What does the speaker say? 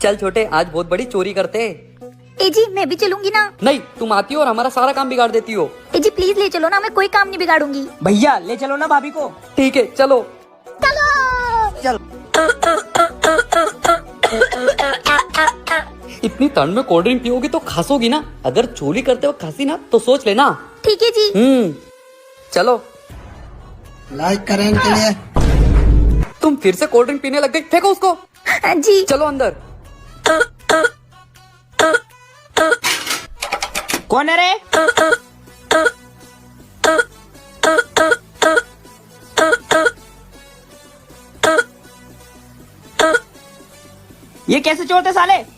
चल छोटे, आज बहुत बड़ी चोरी करते हैं। ए जी मैं भी चलूंगी ना। नहीं, तुम आती हो और हमारा सारा काम बिगाड़ देती हो। ए जी प्लीज ले चलो ना, मैं कोई काम नहीं बिगाड़ूंगी। भैया ले चलो ना भाभी को। ठीक है चलो। चल। इतनी ठंड में कोल्ड ड्रिंक पियोगी तो खासोगी ना। अगर चोरी करते हो खासी ना तो सोच लेना। ठीक है जी। चलो। लाइक करें के लिए। तुम फिर से कोल्ड ड्रिंक पीने लग गई, फेंको उसको। जी चलो अंदर। कौन है रे? ये कैसे चोर थे साले?